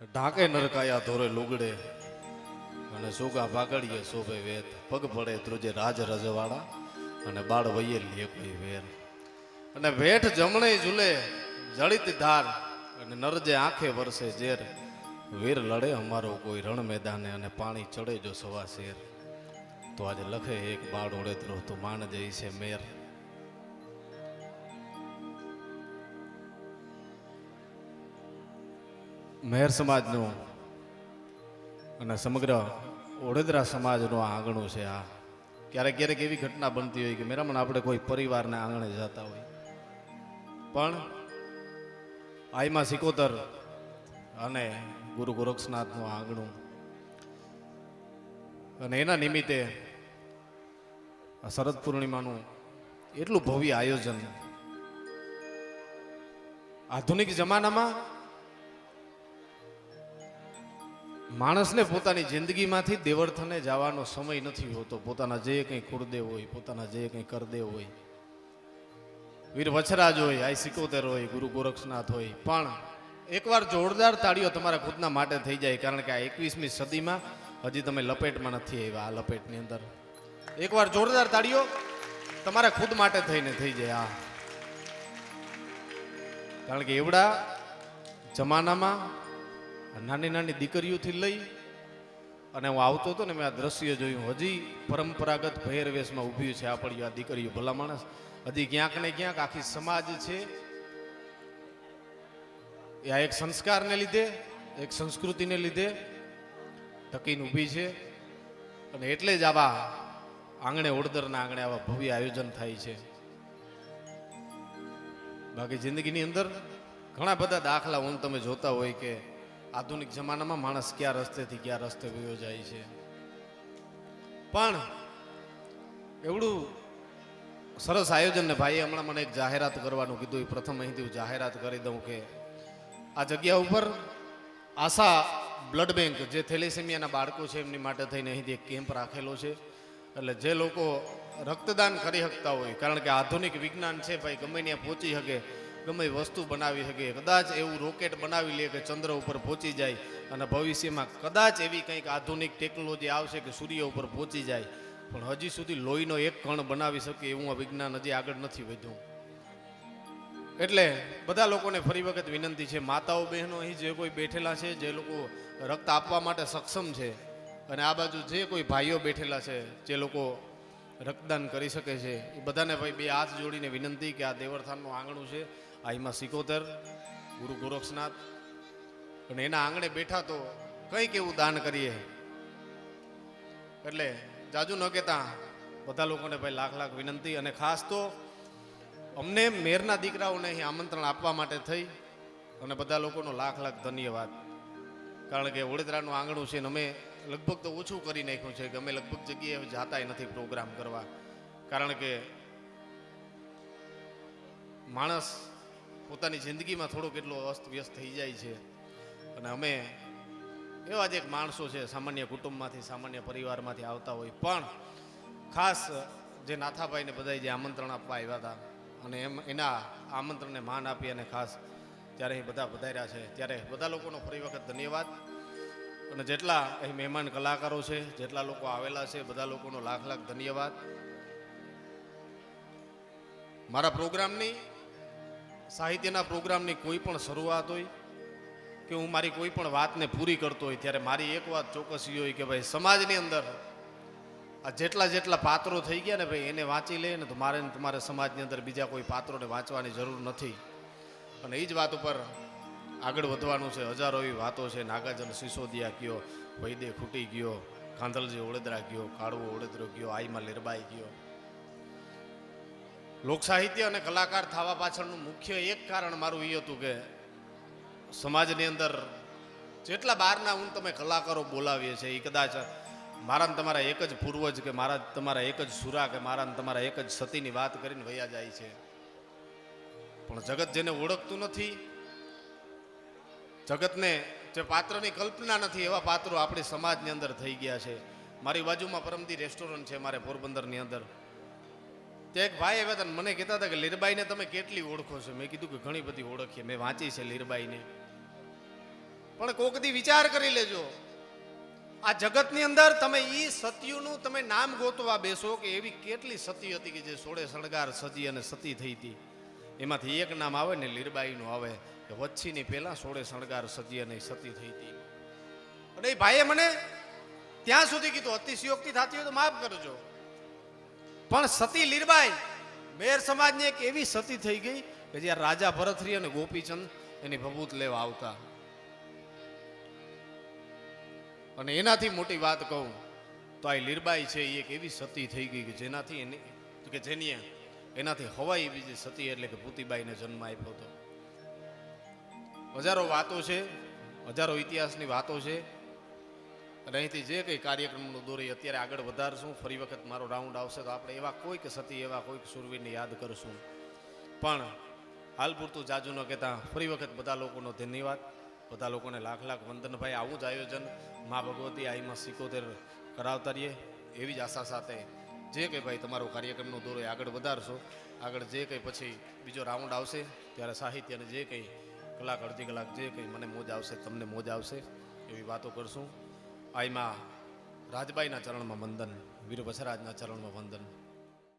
ઢાંકે નરકાયા ધોરે લુગડે અને સોગા ભાગડીએ શોભે વેત પગ પડે ત્રુજે રાજ રજવાડા અને બાળ વયે લે કોઈ વેર અને વેઠ જમણે ઝૂલે જળિત ધાર અને નરજે આંખે વરસે ઝેર વીર લડે અમારો કોઈ રણ મેદાને અને પાણી ચડે જો સવા શેર તો આજે લખે એક બાળ ઓળેતરો તો માન જઈ છે મેર. મહેર સમાજનું અને સમગ્ર ઓડેદરા સમાજનું આંગણું છે. આ ક્યારેક ક્યારેક એવી ઘટના બનતી હોય કે મેરામણ આપણે કોઈ પરિવારના આંગણે જતા હોય પણ આઈમાં સિકોતર અને ગુરુ ગોરક્ષનાથનું આંગણું અને એના નિમિત્તે આ શરદ પૂર્ણિમાનું એટલું ભવ્ય આયોજન. આધુનિક જમાનામાં માણસને પોતાની જિંદગીમાંથી દેવર્થને જવાનો સમય નથી હોતો. પોતાના જે કંઈ કુળદેવ હોય, પોતાના જે કંઈ કરદેવ હોય, વીર વછરાજ હોય, આઈ સિકોતેર હોય, ગુરુ ગોરક્ષનાથ હોય, પણ એકવાર જોરદાર તાળીઓ તમારા ખુદના માટે થઈ જાય. કારણ કે આ 21મી સદીમાં હજી તમે લપેટમાં નથી આવ્યા. આ લપેટની અંદર એકવાર જોરદાર તાળીઓ તમારા ખુદ માટે થઈને થઈ જાય. કારણ કે એવડા જમાનામાં નાની નાની દીકરીઓથી લઈ અને હું આવતો હતો ને મેં આ દ્રશ્ય જોયું. હજી પરંપરાગત પહેરવેશમાં ઊભી છે આપણી આ દીકરીઓ. ભલા માણસ હજી ક્યાંક ને ક્યાંક આખી સમાજ છે એ આ એક સંસ્કારને લીધે, એક સંસ્કૃતિને લીધે ટકીને ઊભી છે. અને એટલે જ આવા આંગણે ઓડદરના આંગણે આવા ભવ્ય આયોજન થાય છે. બાકી જિંદગીની અંદર ઘણા બધા દાખલા હું તમે જોતા હોય કે આધુનિક જમાનામાં માણસ ક્યાં રસ્તેથી ક્યાં રસ્તે વયો જાય છે. પણ એવડું સરસ આયોજન ને ભાઈએ હમણાં મને એક જાહેરાત કરવાનું કીધું. એ પ્રથમ અહીંથી હું જાહેરાત કરી દઉં કે આ જગ્યા ઉપર આશા બ્લડ બેંક જે થેલેસેમિયાના બાળકો છે એમની માટે થઈને અહીંથી એક કેમ્પ રાખેલો છે. એટલે જે લોકો રક્તદાન કરી શકતા હોય, કારણ કે આધુનિક વિજ્ઞાન છે ભાઈ, ગમે ત્યાં પહોંચી શકે, ગમે વસ્તુ બનાવી શકે, કદાચ એવું રોકેટ બનાવી લે કે ચંદ્ર ઉપર પહોંચી જાય અને ભવિષ્યમાં કદાચ એવી કંઈક આધુનિક ટેકનોલોજી આવશે કે સૂર્ય ઉપર પહોંચી જાય, પણ હજી સુધી લોહીનો એક કણ બનાવી શકે એવું આ વિજ્ઞાન હજી આગળ નથી વધ્યું. એટલે બધા લોકોને ફરી વખત વિનંતી છે, માતાઓ બહેનો અહીં જે કોઈ બેઠેલા છે, જે લોકો રક્ત આપવા માટે સક્ષમ છે, અને આ બાજુ જે કોઈ ભાઈઓ બેઠેલા છે જે લોકો રક્તદાન કરી શકે છે, એ બધાને ભાઈ બે હાથ જોડીને વિનંતી કે આ દેવરથાનનું આંગણું છે, આઈમાં સિકોતર, ગુરુ ગોરક્ષનાથ, અને એના આંગણે બેઠા તો કંઈક એવું દાન કરીએ. એટલે જાજુ ન કહેતા બધા લોકોને ભાઈ લાખ લાખ વિનંતી. અને ખાસ તો અમને મેરના દીકરાઓને અહીં આમંત્રણ આપવા માટે થઈ અને બધા લોકોનો લાખ લાખ ધન્યવાદ. કારણ કે વડોદરાનું આંગણું છે ને અમે લગભગ તો ઓછું કરી નાખ્યું છે કે અમે લગભગ જગ્યાએ જાતા નથી પ્રોગ્રામ કરવા. કારણ કે માણસ પોતાની જિંદગીમાં થોડો કેટલો અસ્ત વ્યસ્ત થઈ જાય છે. અને અમે એવા જ એક માણસો છે, સામાન્ય કુટુંબમાંથી, સામાન્ય પરિવારમાંથી આવતા હોય, પણ ખાસ જે નાથાભાઈને બધાએ જે આમંત્રણ આપવા આવ્યા હતા અને એના આમંત્રણને માન આપી અને ખાસ જ્યારે અહીં બધા વધાર્યા છે ત્યારે બધા લોકોનો ફરી વખત ધન્યવાદ. અને જેટલા અહીં મહેમાન કલાકારો છે, જેટલા લોકો આવેલા છે, બધા લોકોનો લાખ લાખ ધન્યવાદ. મારા પ્રોગ્રામની, સાહિત્યના પ્રોગ્રામની કોઈ પણ શરૂઆત હોય કે હું મારી કોઈ પણ વાતને પૂરી કરતો હોય ત્યારે મારી એક વાત ચોક્કસ એ હોય કે ભાઈ સમાજની અંદર આ જેટલા જેટલા પાત્રો થઈ ગયા ને ભાઈ એને વાંચી લે ને તો મારે તમારે સમાજની અંદર બીજા કોઈ પાત્રોને વાંચવાની જરૂર નથી. અને એ જ વાત ઉપર આગળ વધવાનું છે. હજારો એવી વાતો છે. નાગાજન સિસોદિયા ગયો, વૈદે ખૂટી ગયો, કાંધલજી ઓળેદરા ગયો, કાળવો ઓળેદરો ગયો, આઈમાં લીરબાઈ ગયો. લોક સાહિત્ય અને કલાકાર થવા પાછળનું મુખ્ય એક કારણ મારું એ હતું કે સમાજની અંદર જેટલા બહારના હું તમે કલાકારો બોલાવીએ છીએ એ કદાચ મારા તમારા એક જ પૂર્વજ કે મારા તમારા એક જ સુરા કે મારા તમારા એક જ સતીની વાત કરીને વયા જાય છે. પણ જગત જેને ઓળખતું નથી, જગતને જે પાત્રની કલ્પના નથી, એવા પાત્રો આપણી સમાજની અંદર થઈ ગયા છે. મારી બાજુમાં પરમદી રેસ્ટોરન્ટ છે મારે પોરબંદરની અંદર. તે એક ભાઈ આવ્યા હતા મને કહેતા હતા કે લીરબાઈને તમે કેટલી ઓળખો છો? મેં કીધું કે ઘણી બધી ઓળખીએ, મેં વાંચી છે લીરબાઈને. પણ કોક દી વિચાર કરી લેજો, આ જગતની અંદર તમે ઈ સતીનું તમે નામ ગોતવા બેસો કે એવી કેટલી સતી હતી કે જે સોળે શણગાર સજી અને સતી થઈ હતી. એમાંથી એક નામ આવે ને લીરબાઈનું આવે કે વચ્છીની પહેલા સોળે શણગાર સજી અને સતી થઈ હતી. અને એ ભાઈએ મને ત્યાં સુધી કીધું, અતિશયોક્તિ થતી હોય તો માફ કરજો, પણ સતી લીરબાઈ મેર સમાજની એક એવી સતી થઈ ગઈ કે જ્યાં રાજા ભરતરી અને ગોપીચંદ એની ભભૂત લેવા આવતા. અને એનાથી મોટી વાત કહું તો આ લીરબાઈ છે એ એક એવી સતી થઈ ગઈ કે જેનાથી એનાથી હવાઈ બીજી સતી એટલે કે ભૂતિબાઈને જન્મ આપ્યો હતો. હજારો વાતો છે, હજારો ઇતિહાસની વાતો છે. અને અહીંથી જે કંઈ કાર્યક્રમનું દોરી અત્યારે આગળ વધારશું. ફરી વખત મારો રાઉન્ડ આવશે તો આપણે એવા કોઈક સતી, એવા કોઈક સુરવીરને યાદ કરશું. પણ હાલ પૂરતું જાજુ ન કહેતા ફરી વખત બધા લોકોનો ધન્યવાદ, બધા લોકોને લાખ લાખ વંદન. ભાઈ આવું જ આયોજન મા ભગવતી આઈમાં 77 કરાવતા રહીએ એવી જ આશા સાથે જે કંઈ ભાઈ તમારો કાર્યક્રમનો દોરો આગળ વધારશો. આગળ જે કંઈ પછી બીજો રાઉન્ડ આવશે ત્યારે સાહિત્યને જે કંઈ કલાક અડધી કલાક જે કંઈ મને મોજ આવશે, તમને મોજ આવશે એવી વાતો કરશું. આઈમાં રાજબાઈના ચરણમાં વંદન, વીર વસરાજના ચરણમાં વંદન.